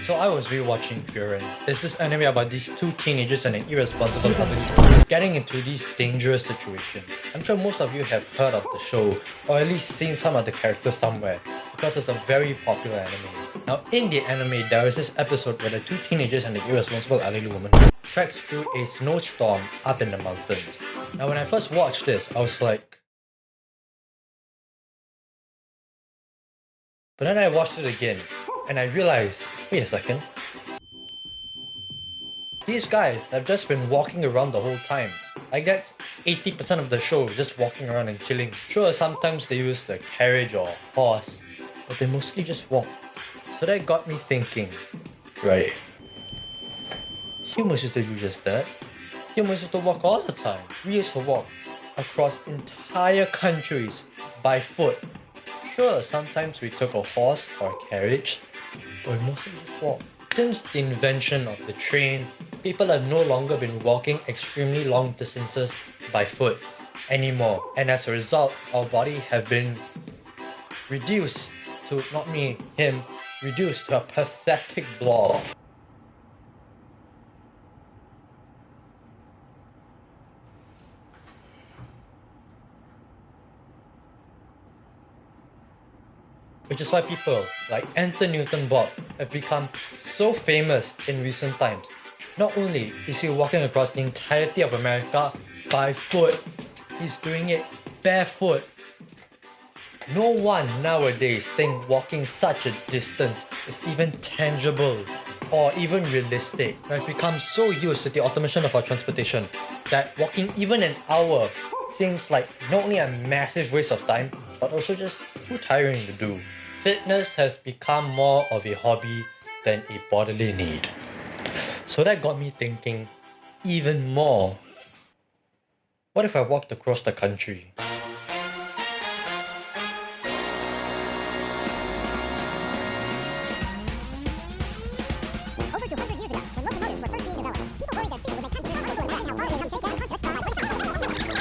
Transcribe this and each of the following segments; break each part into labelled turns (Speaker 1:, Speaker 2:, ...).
Speaker 1: So I was rewatching Furin. It's this anime about these two teenagers and an irresponsible couple getting into these dangerous situations. I'm sure most of you have heard of the show, or at least seen some of the characters somewhere, because it's a very popular anime. Now in the anime, there is this episode where the two teenagers and the irresponsible elderly woman treks through a snowstorm up in the mountains. Now when I first watched this, I was like, but then I watched it again, and I realized, wait a second. These guys have just been walking around the whole time. Like that's 80% of the show, just walking around and chilling. Sure, sometimes they use the carriage or horse, but they mostly just walk. So that got me thinking, right, humans used to do just that. Humans used to walk all the time. We used to walk across entire countries by foot. Sure, sometimes we took a horse or a carriage, but we mostly just walked. Since the invention of the train, people have no longer been walking extremely long distances by foot anymore. And as a result, our body have been reduced to, not me, him, reduced to a pathetic blob. Which is why people like Anthony Newton-Bob have become so famous in recent times. Not only is he walking across the entirety of America by foot, he's doing it barefoot. No one nowadays thinks walking such a distance is even tangible or even realistic. We've become so used to the automation of our transportation that walking even an hour seems like not only a massive waste of time, but also just too tiring to do. Fitness has become more of a hobby than a bodily need. So that got me thinking even more. What if I walked across the country?
Speaker 2: Over 200 years ago, when locomotives were first being developed, people worried their speed would make passengers unable to imagine how far they could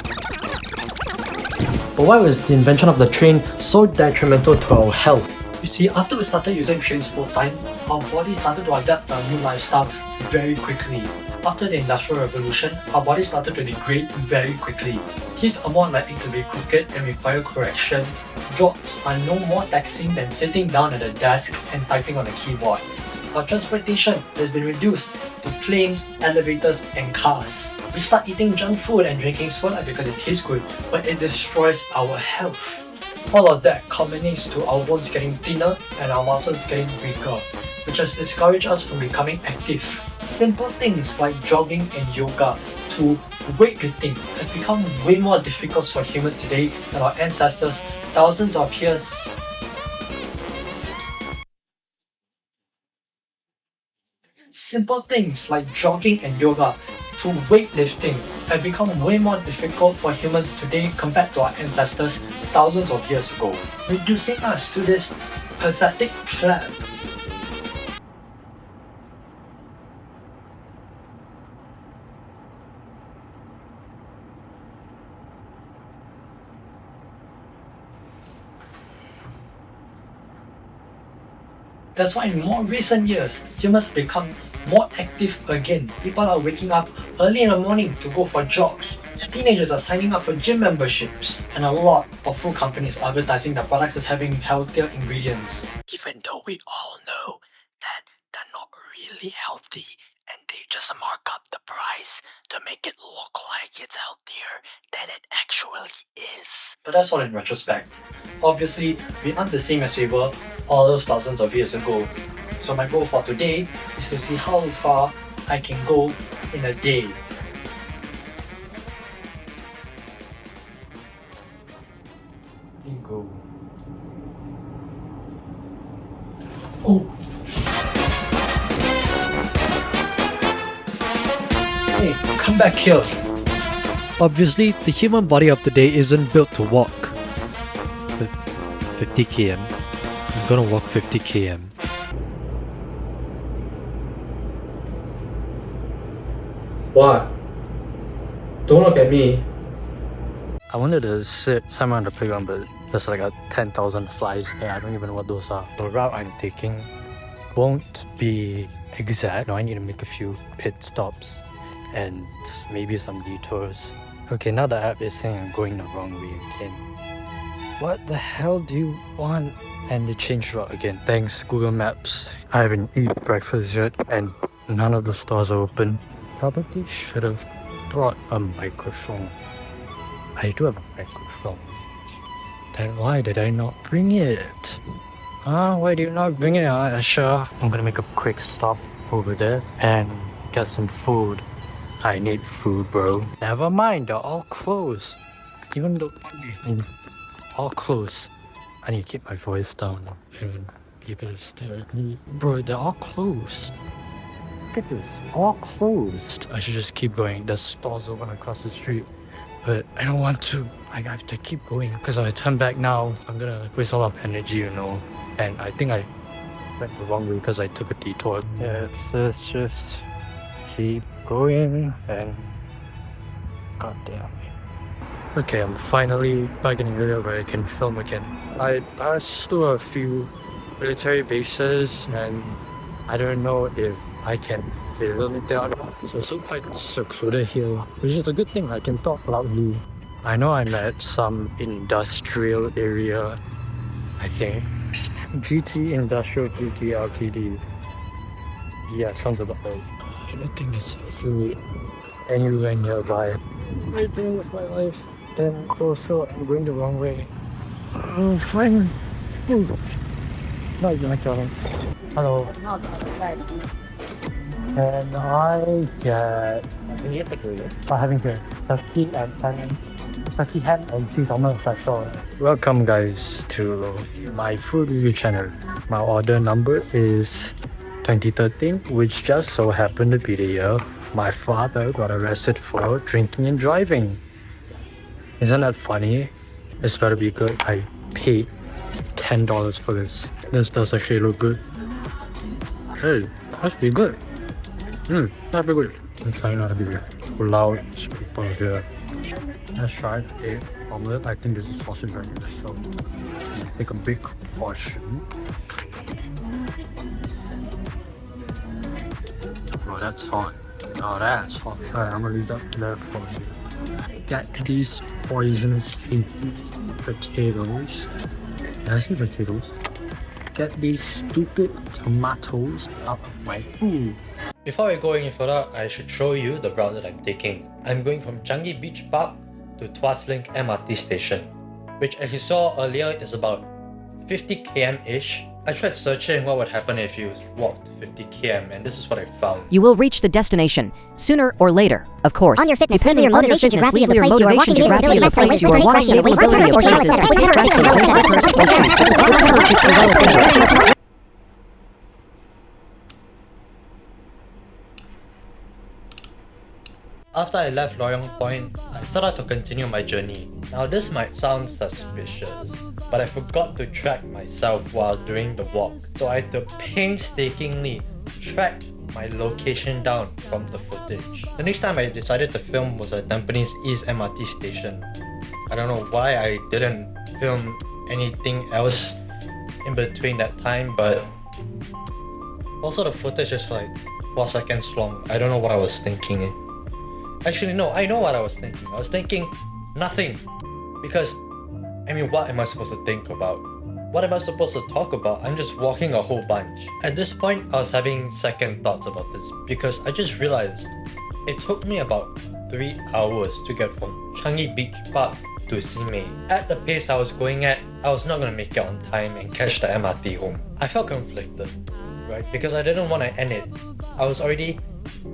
Speaker 1: But why was the invention of the train so detrimental to our health? You see, after we started using trains full time, our body started to adapt to our new lifestyle very quickly. After the Industrial Revolution, our body started to degrade very quickly. Teeth are more likely to be crooked and require correction. Jobs are no more taxing than sitting down at a desk and typing on a keyboard. Our transportation has been reduced to planes, elevators, and cars. We start eating junk food and drinking soda because it tastes good, but it destroys our health. All of that culminates to our bones getting thinner and our muscles getting weaker, which has discouraged us from becoming active. Simple things like jogging and yoga to weightlifting have become way more difficult for humans today than our ancestors thousands of years. Simple things like jogging and yoga to weightlifting have become way more difficult for humans today compared to our ancestors thousands of years ago, reducing us to this pathetic pleb. That's why in more recent years, humans have become more active again. People are waking up early in the morning to go for jogs. Teenagers are signing up for gym memberships. And a lot of food companies are advertising their products as having healthier ingredients. Even though we all know that they're not really healthy and they just mark up the price to make it look like it's healthier than it actually is. But that's all in retrospect. Obviously, we aren't the same as we were all those thousands of years ago. So my goal for today is to see how far I can go in a day. Here you go. Oh! Hey, come back here. Obviously, the human body of today isn't built to walk. With 50 km, I'm gonna walk 50 km. What? Don't look at me. I wanted to sit somewhere on the playground, but there's like a 10,000 flies there. I don't even know what those are. The route I'm taking won't be exact. No, I need to make a few pit stops and maybe some detours. Okay, now the app is saying I'm going the wrong way again. What the hell do you want? And they changed route again. Thanks, Google Maps. I haven't eaten breakfast yet and none of the stores are open. Probably should have brought a microphone. I do have a microphone. Then why did I not bring it? Why do you not bring it, Asha? I'm gonna make a quick stop over there and get some food. I need food, bro. Never mind, they're all closed. Even though all closed. I need to keep my voice down and people stare at me. Bro, they're all closed. Look at this, all closed. I should just keep going. There's stores open across the street. But I don't want to. I have to keep going because if I turn back now, I'm gonna waste a lot of energy, you know. And I think I went the wrong way because I took a detour. Yeah, let's just keep going and goddamn. Okay, I'm finally back in an area where I can film again. I passed through a few military bases and I don't know if I can film it there or not. So quite secluded here, which is a good thing. I can talk loudly. I know I'm at some industrial area, I think. GT Industrial PT Ltd. Yeah, sounds about right. I don't think there's food anywhere nearby. What am I doing with my life? Then also, I'm going the wrong way. Oh, fine. Ooh. Not even like that. Hello. And I get having here turkey ham and sea salmon special. Welcome guys to my food review channel. My order number is 2013, which just so happened to be the year my father got arrested for drinking and driving. Isn't that funny? This better be good. I paid $10 for this. This does actually look good. Hey, that's pretty good. That's pretty good. It's not to be loud people here. Let's try egg omelette. I think this is sausage right here, so take a big portion. Oh, that's hot. Oh, that's hot. Alright, I'm gonna leave that there for you. Get these poisonous potatoes. Can I see potatoes? Get these stupid tomatoes out of my food. Before I go any further, I should show you the route that I'm taking. I'm going from Changi Beach Park to Tuas Link MRT station, which as you saw earlier is about 50 km-ish. I tried searching what would happen if you walked 50 km and this is what I found.
Speaker 3: You will reach the destination sooner or later, of course.
Speaker 2: On your fitness,
Speaker 3: depending
Speaker 2: your
Speaker 3: on your
Speaker 2: motivation,
Speaker 3: fitness,
Speaker 2: geography of the
Speaker 3: your
Speaker 2: place you are
Speaker 3: motivation,
Speaker 2: walking,
Speaker 3: geography of the place you are walking,
Speaker 2: visibility of places,
Speaker 3: visibility of places.
Speaker 1: After I left Loyang Point, I set out to continue my journey. Now this might sound suspicious, but I forgot to track myself while doing the walk. So I had to painstakingly track my location down from the footage. The next time I decided to film was at Tampines East MRT station. I don't know why I didn't film anything else in between that time, but also the footage is like 4 seconds long. I don't know what I was thinking. Actually, no, I know what I was thinking. I was thinking nothing. Because, I mean, what am I supposed to think about? What am I supposed to talk about? I'm just walking a whole bunch. At this point, I was having second thoughts about this because I just realized it took me about 3 hours to get from Changi Beach Park to Simei. At the pace I was going at, I was not going to make it on time and catch the MRT home. I felt conflicted, right? Because I didn't want to end it. I was already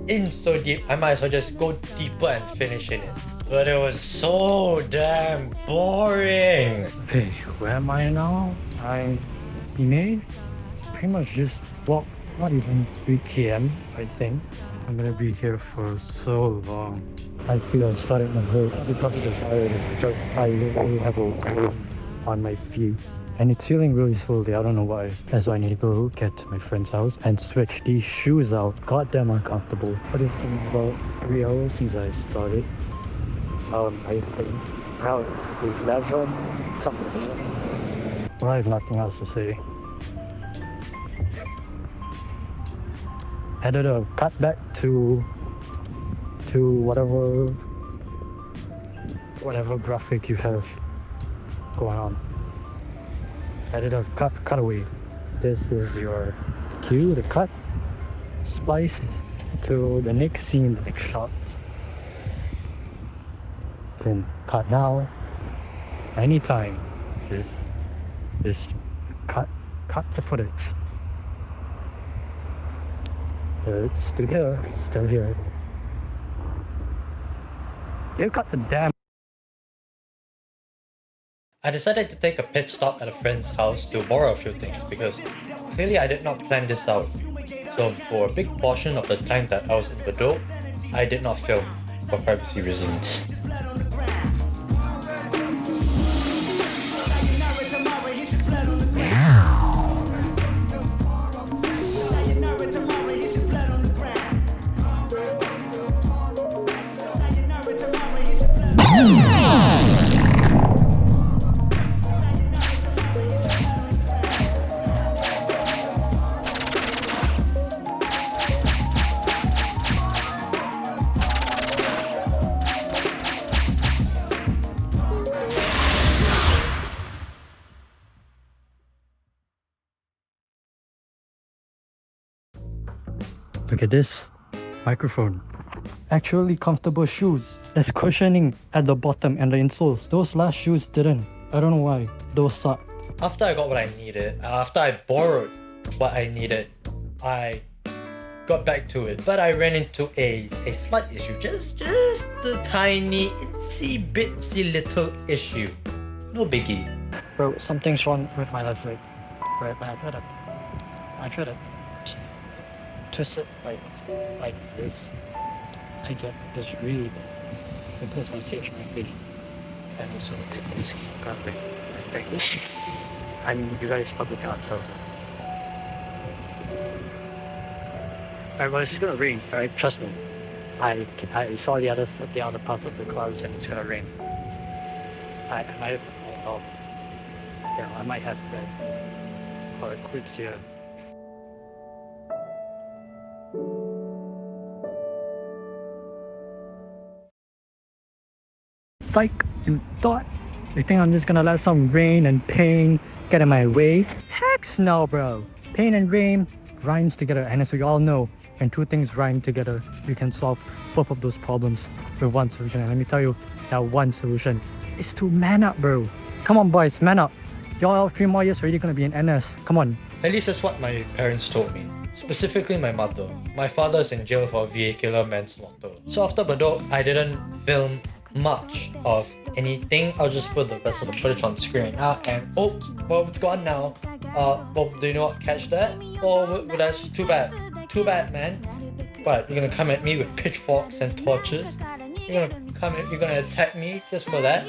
Speaker 1: in so deep, I might as well just go deeper and finish in it. But it was so damn boring. Hey, where am I now? I'm Simei. Pretty much just walked not even 3 km, I think. I'm gonna be here for so long. I feel I'm starting to hurt because of the fire. I literally have a wound on my feet. And it's healing really slowly, I don't know why. That's why I need to go get to my friend's house and switch these shoes out. Goddamn uncomfortable. But it's been about 3 hours since I started. I think now it's 11 something. Well, I have nothing else to say. edit a cut back to whatever graphic you have going on. Edit a cutaway. This is your cue to cut, splice to the next scene, next shot. Then cut now. Anytime. Just cut the footage. It's still here. You cut the damn. I decided to take a pit stop at a friend's house to borrow a few things because clearly I did not plan this out. So for a big portion of the time that I was in Bebop, I did not film for privacy reasons. Look at this microphone. Actually comfortable shoes. There's cushioning at the bottom and the insoles. Those last shoes didn't. I don't know why. Those suck. After I got what I needed, after I borrowed what I needed, I got back to it. But I ran into a slight issue. Just a tiny, bitsy little issue. No biggie. Bro, something's wrong with my left leg. Right, I tried to twist it like this to get this read because I change my feet and also this got like I mean you guys probably can't tell. Alright, well it's just gonna rain, alright? Trust me. I saw the other parts of the clouds and it's gonna rain. I might have to or clips here. Psych, you thought? You think I'm just gonna let some rain and pain get in my way? Heck no, bro. Pain and rain rhymes together, and as we all know, when two things rhyme together, you can solve both of those problems with one solution. And let me tell you, that one solution is to man up, bro. Come on, boys, man up. Y'all 3 more years already gonna be in NS. Come on. At least that's what my parents told me. Specifically my mother. My father is in jail for vehicular manslaughter. So after Bebop, I didn't film much of anything. I'll just put the rest of the footage on screen now and oh, well, it's gone now. Well, do you not catch that? Oh, well, that's too bad. Too bad, man. What, you're gonna come at me with pitchforks and torches? You're gonna attack me just for that?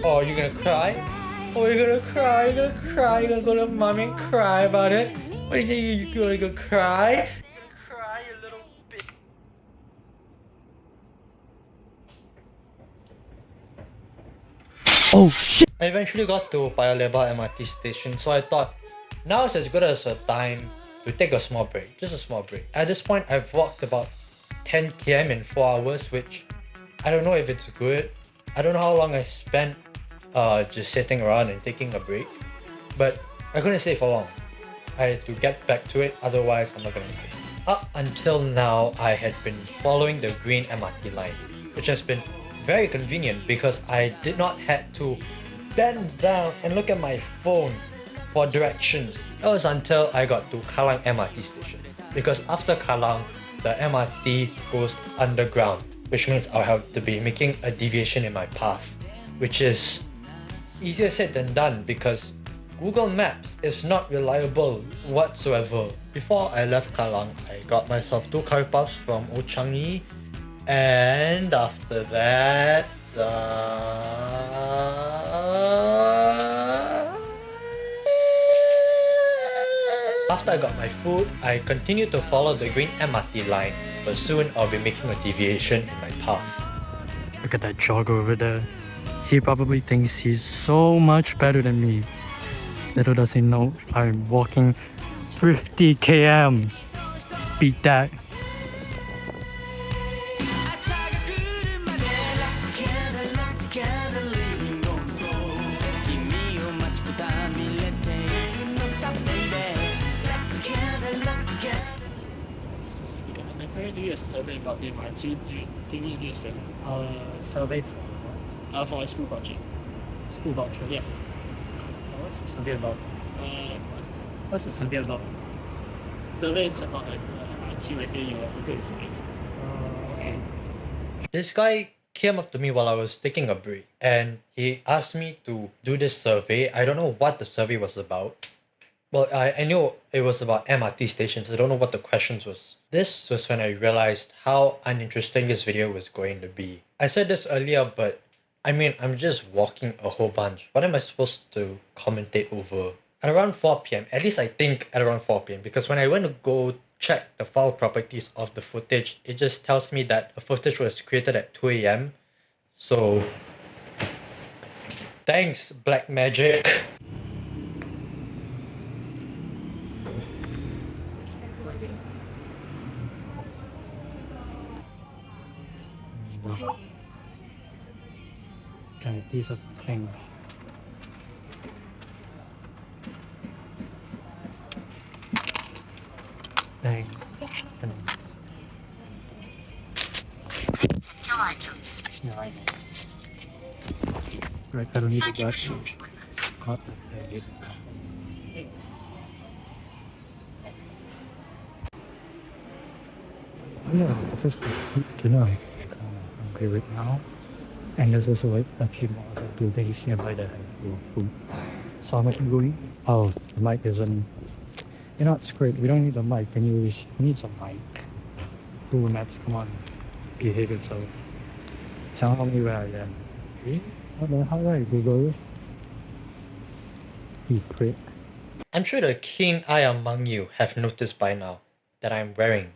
Speaker 1: Or you're gonna cry? Oh, you're gonna cry, you're gonna go to mommy and cry about it? What do you think, you're gonna cry? You're gonna cry, you little bitch. Oh shit! I eventually got to Paya Lebar MRT station, so I thought now is as good as a time to take a small break, just a small break. At this point, I've walked about 10 km in 4 hours, which I don't know if it's good. I don't know how long I spent just sitting around and taking a break, but I couldn't stay for long. I had to get back to it, otherwise I'm not gonna make it. Up until now, I had been following the green MRT line, which has been very convenient because I did not have to bend down and look at my phone for directions. That was until I got to Kallang MRT station, because after Kallang, the MRT goes underground, which means I'll have to be making a deviation in my path, which is easier said than done because Google Maps is not reliable whatsoever. Before I left Kallang, I got myself 2 curry puffs from Old Changi, and after that, after I got my food, I continued to follow the green MRT line, but soon I'll be making a deviation in my path. Look at that jogger over there. He probably thinks he's so much better than me. Little does he know I'm walking 50 km. beat that.
Speaker 4: I'm going to do a survey about the MRT. Do you think you do a survey for a school project? School voucher, yes. What's the survey about? What's the survey about? Survey is about like MRT within your user experience. Okay.
Speaker 1: This guy came up to me while I was taking a break and he asked me to do this survey. I don't know what the survey was about. Well, I knew it was about MRT stations. I don't know what the questions was. This was when I realized how uninteresting this video was going to be. I said this earlier, but I mean, I'm just walking a whole bunch. What am I supposed to commentate over? At around 4 p.m, at least I think at around 4 p.m, because when I went to go check the file properties of the footage, it just tells me that the footage was created at 2 a.m. So, thanks, Black Magic.
Speaker 4: Kind of piece of thing. Dang.
Speaker 5: Two items.
Speaker 4: Yeah, I know. Right, I don't need to brush. Not that I need to come. Yeah, this is dinner. I'm hungry right now. And there's also like a few more other buildings nearby that I will food. So I'm actually going. Oh, the mic isn't. You know, it's great. We don't need the mic. We need some mic. Google Maps, come on. Behave yourself. Tell me where I am. Okay? How do I Google? You prick.
Speaker 1: I'm sure the keen eye among you have noticed by now that I'm wearing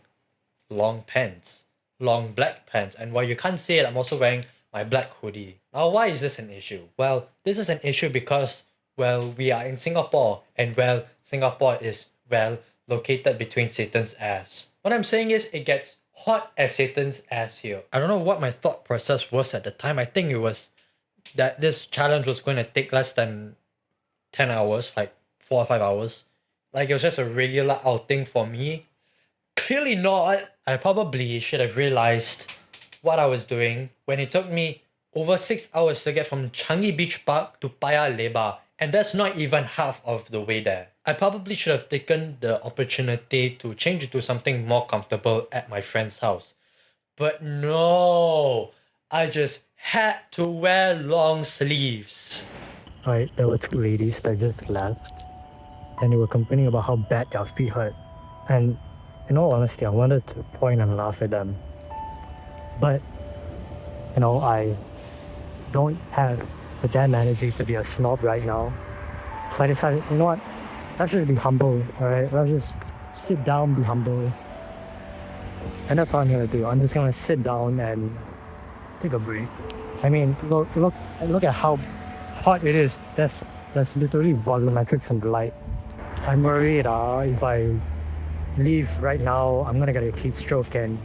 Speaker 1: long pants. Long black pants. And while you can't see it, I'm also wearing my black hoodie. Now, why is this an issue? Well, this is an issue because, well, we are in Singapore, and well, Singapore is, well, located between Satan's ass. What I'm saying is, it gets hot as Satan's ass here. I don't know what my thought process was at the time. I think it was that this challenge was going to take less than 10 hours, like 4 or 5 hours. Like, it was just a regular outing for me. Clearly not. I probably should have realized what I was doing when it took me over 6 hours to get from Changi Beach Park to Paya Lebar, and that's not even half of the way there. I probably should have taken the opportunity to change into something more comfortable at my friend's house. But no, I just had to wear long sleeves.
Speaker 4: Right, there were two ladies that just left. And they were complaining about how bad their feet hurt. And in all honesty, I wanted to point and laugh at them. But, you know, I don't have the damn energy to be a snob right now. So I decided, you know what, let's just be humble, alright? Let's just sit down, be humble. And that's what I'm gonna do. I'm just gonna sit down and take a break. I mean, look at how hot it is. That's literally volumetric and light. I'm worried if I leave right now, I'm gonna get a heat stroke, and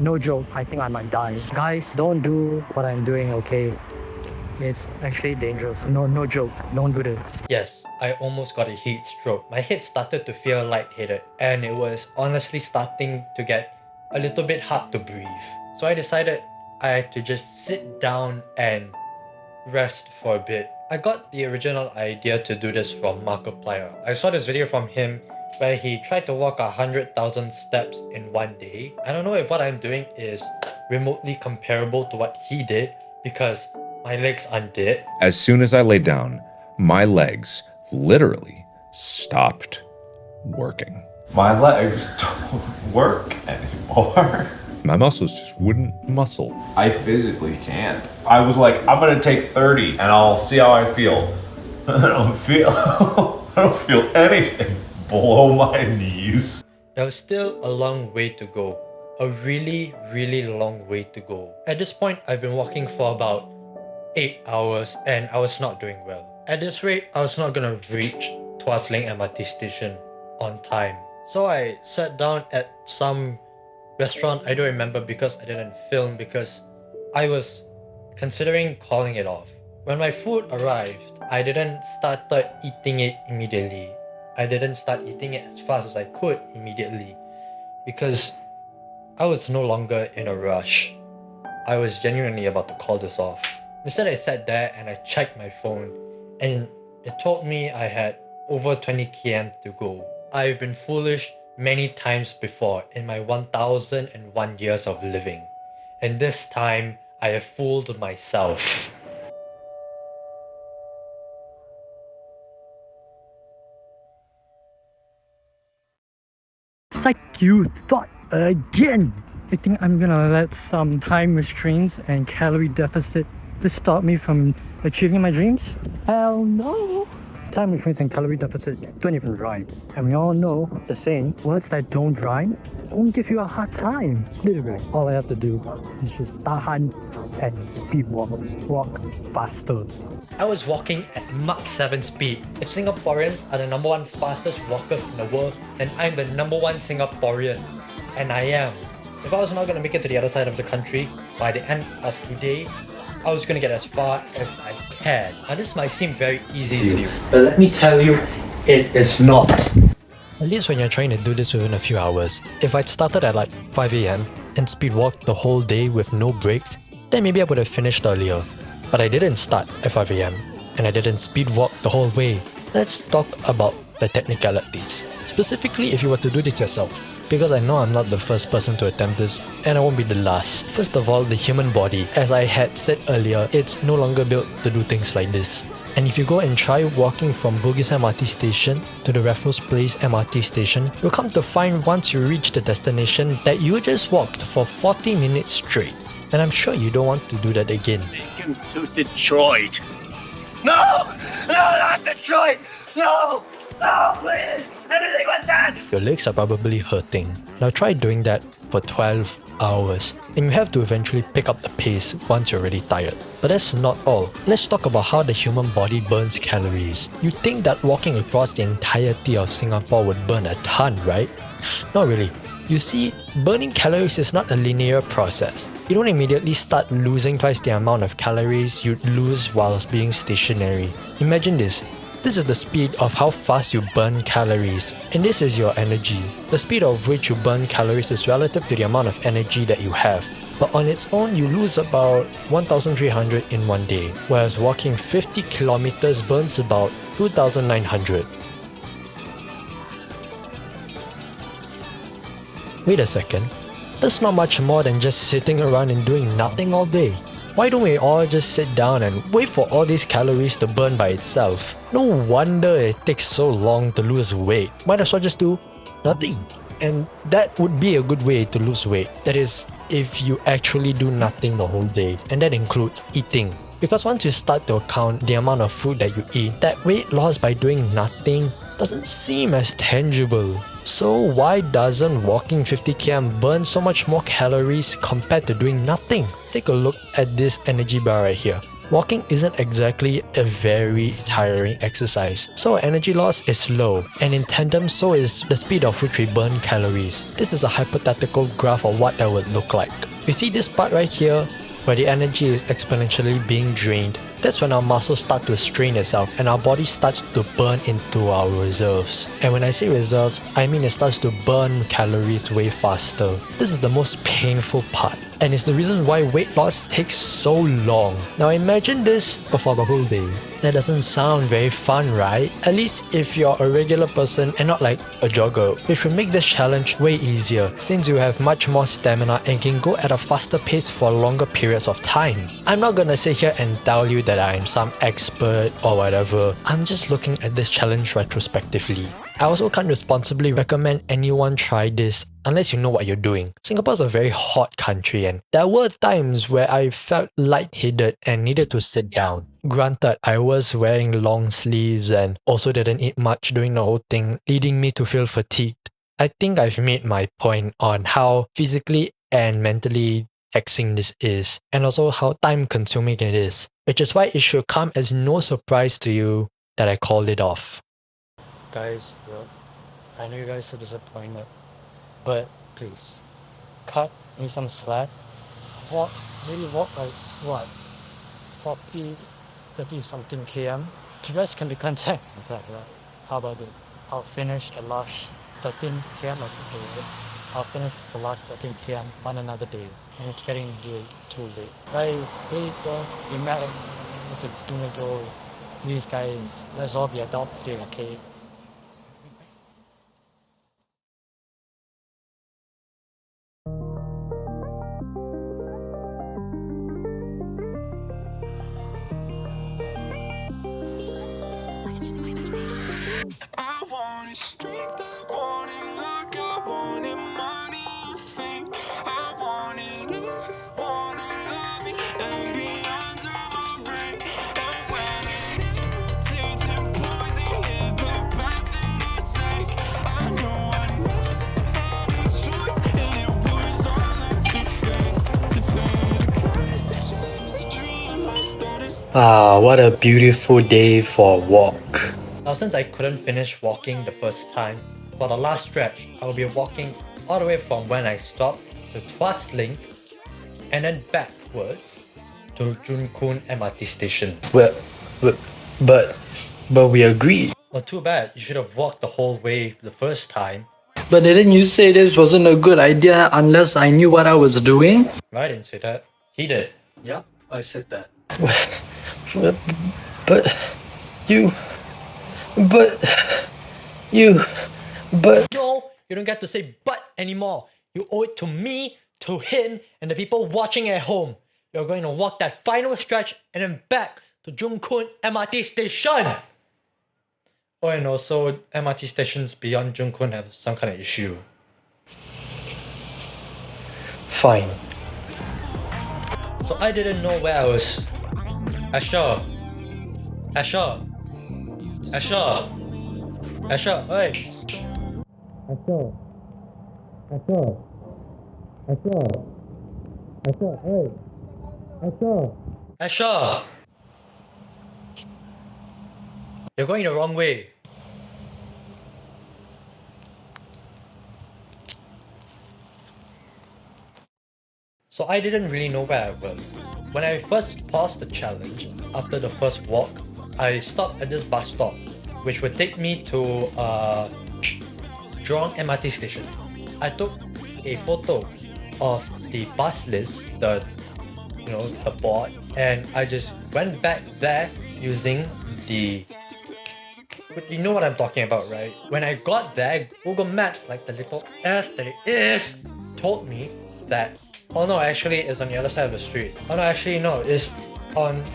Speaker 4: no joke, I think I might die. Guys, don't do what I'm doing, okay? It's actually dangerous. No joke, don't do this.
Speaker 1: Yes, I almost got a heat stroke. My head started to feel lightheaded, and it was honestly starting to get a little bit hard to breathe. So I decided I had to just sit down and rest for a bit. I got the original idea to do this from Markiplier. I saw this video from him where he tried to walk 100,000 steps in one day. I don't know if what I'm doing is remotely comparable to what he did because my legs aren't dead.
Speaker 6: As soon as I lay down, my legs literally stopped working.
Speaker 7: My legs don't work anymore.
Speaker 6: My muscles just wouldn't muscle.
Speaker 7: I physically can't. I was like, I'm gonna take 30 and I'll see how I feel. I don't feel anything below my knees.
Speaker 1: There was still a long way to go. A really, really long way to go. At this point, I've been walking for about 8 hours and I was not doing well. At this rate, I was not gonna reach Tuas Link MRT station on time. So I sat down at some restaurant, I don't remember because I didn't film, because I was considering calling it off. When my food arrived, I didn't start eating it immediately. I didn't start eating it as fast as I could immediately because I was no longer in a rush. I was genuinely about to call this off. Instead, I sat there and I checked my phone and it told me I had over 20 km to go. I've been foolish many times before in my 1001 years of living, and this time I have fooled myself.
Speaker 4: It's like you thought again. I think I'm gonna let some time restraints and calorie deficit to stop me from achieving my dreams? Hell no! Time restraints and calorie deficit don't even rhyme. And we all know the saying, words that don't rhyme won't give you a hard time. Literally, all I have to do is just tahan and speed walk faster.
Speaker 1: I was walking at Mach 7 speed. If Singaporeans are the number one fastest walkers in the world, then I'm the number one Singaporean. And I am. If I was not going to make it to the other side of the country by the end of today, I was going to get as far as I can. Now this might seem very easy to you, but let me tell you, it is not. At least when you're trying to do this within a few hours. If I'd started at like 5 AM and speed walked the whole day with no breaks, then maybe I would have finished earlier. But I didn't start at 5 AM and I didn't speed walk the whole way. Let's talk about the technicalities. Specifically if you were to do this yourself. Because I know I'm not the first person to attempt this, and I won't be the last. First of all, the human body. As I had said earlier, it's no longer built to do things like this. And if you go and try walking from Bugis MRT station to the Raffles Place MRT station, you'll come to find once you reach the destination that you just walked for 40 minutes straight. And I'm sure you don't want to do that again.
Speaker 5: Take him to Detroit. No! No, not Detroit! No! No, please! Anything but that!
Speaker 1: Your legs are probably hurting. Now try doing that for 12 hours. And you have to eventually pick up the pace once you're already tired. But that's not all. Let's talk about how the human body burns calories. You think that walking across the entirety of Singapore would burn a ton, right? Not really. You see, burning calories is not a linear process. You don't immediately start losing twice the amount of calories you'd lose whilst being stationary. Imagine this. This is the speed of how fast you burn calories, and this is your energy. The speed of which you burn calories is relative to the amount of energy that you have. But on its own, you lose about 1,300 in one day, whereas walking 50 kilometers burns about 2,900. Wait a second, that's not much more than just sitting around and doing nothing all day. Why don't we all just sit down and wait for all these calories to burn by itself? No wonder it takes so long to lose weight. Might as well just do nothing. And that would be a good way to lose weight. That is, if you actually do nothing the whole day. And that includes eating. Because once you start to count the amount of food that you eat, that weight loss by doing nothing doesn't seem as tangible. So why doesn't walking 50 km burn so much more calories compared to doing nothing? Take a look at this energy bar right here. Walking isn't exactly a very tiring exercise, so energy loss is low, and in tandem so is the speed of which we burn calories. This is a hypothetical graph of what that would look like. You see this part right here, where the energy is exponentially being drained? That's when our muscles start to strain itself and our body starts to burn into our reserves. And when I say reserves, I mean it starts to burn calories way faster. This is the most painful part, and it's the reason why weight loss takes so long. Now imagine this but for the whole day. That doesn't sound very fun, right? At least if you're a regular person and not like a jogger, which will make this challenge way easier since you have much more stamina and can go at a faster pace for longer periods of time. I'm not gonna sit here and tell you that I'm some expert or whatever. I'm just looking at this challenge retrospectively. I also can't responsibly recommend anyone try this unless you know what you're doing. Singapore's a very hot country and there were times where I felt lightheaded and needed to sit down. Granted, I was wearing long sleeves and also didn't eat much during the whole thing, leading me to feel fatigued. I think I've made my point on how physically and mentally taxing this is, and also how time consuming it is, which is why it should come as no surprise to you that I called it off. Guys,
Speaker 4: I know you guys are disappointed, but please, cut me some slack. Walk, really walk like what? 30 something km. You guys can be content with that, right? How about this? I'll finish the last 13 km of the day. I'll finish the last 13 km on another day. And it's getting really too late. Guys, please don't be mad at Mr. Zutomayo. Please guys, let's all be adults here, okay?
Speaker 8: I wanted strength, I wanted luck, I wanted money and fame. I wanted everyone to love me and be under my reign. And when an arrow turns and poison hit the path that I take, I knew I never had a choice, and it was all up to fate. To pay the cost to chase a dream I started.
Speaker 1: Ah, what a beautiful day for a walk. Now since I couldn't finish walking the first time, for the last stretch, I will be walking all the way from when I stopped to Tuas Link and then backwards to Junkun MRT station. But we agreed. Well, too bad. You should have walked the whole way the first time. But didn't you say this wasn't a good idea unless I knew what I was doing? I didn't say that. He did. Yeah, I said that. But you... No, you don't get to say but anymore. You owe it to me, to him, and the people watching at home. You're going to walk that final stretch and then back to Junkun MRT station. Oh, and also MRT stations beyond Junkun have some kind of issue. Fine. So I didn't know where I was. Asher, hey. Asher, hey. Asher! You're going the wrong way. So I didn't really know where I was. When I first paused the challenge, after the first walk, I stopped at this bus stop, which would take me to Jurong MRT station. I took a photo of the bus list, the board, and I just went back there using the... You know what I'm talking about, right? When I got there, Google Maps, like the little S that it is, told me that, oh no, actually it's on the other side of the street. Oh no, actually no,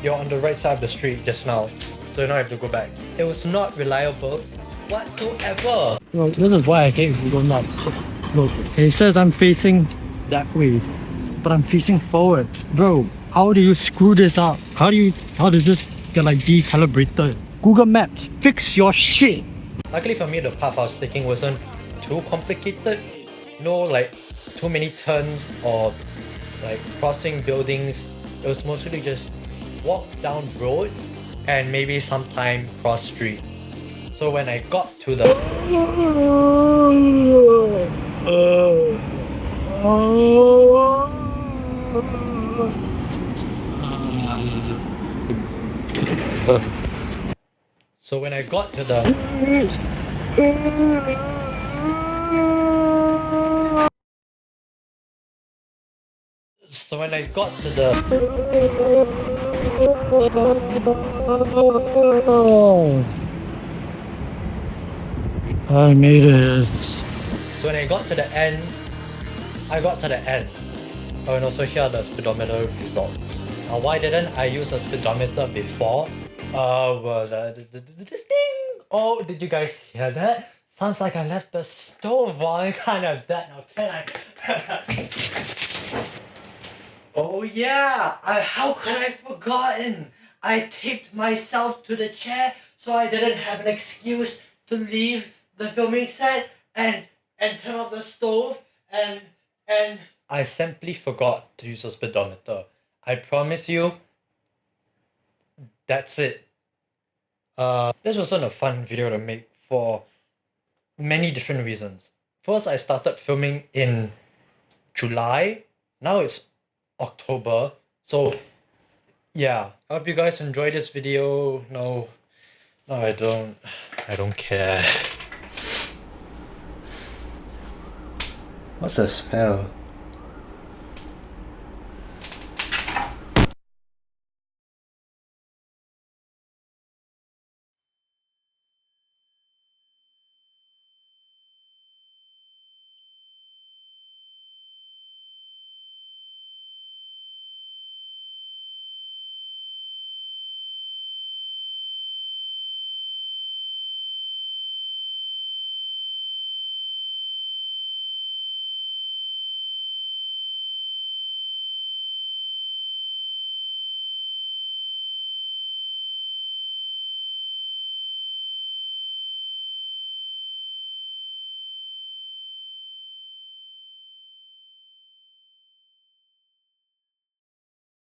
Speaker 1: you're on the right side of the street just now, so you don't have to go back. It was not reliable whatsoever.
Speaker 4: Well, this is why I hate Google Maps. Look, it says I'm facing that way, but I'm facing forward. Bro, how do you screw this up? How does this get like decalibrated? Google Maps, fix your shit!
Speaker 1: Luckily for me, the path I was taking wasn't too complicated. No like too many turns or like crossing buildings. It was mostly just walk down road and maybe sometime cross street. So when I got to the... So when I got to the... So when I got to the...
Speaker 4: I made it.
Speaker 1: So when I got to the end, Oh, and also here are the speedometer results. Now, why didn't I use a speedometer before? Ding! Oh, did you guys hear that? Sounds like I left the stove on, kind of that. Now, can I? Oh yeah! How could I have forgotten? I taped myself to the chair so I didn't have an excuse to leave the filming set and turn off the stove and I simply forgot to use a speedometer. I promise you, that's it. This wasn't a fun video to make for many different reasons. First, I started filming in July. Now it's October. So yeah, I hope you guys enjoy this video. No, I don't care. What's the smell?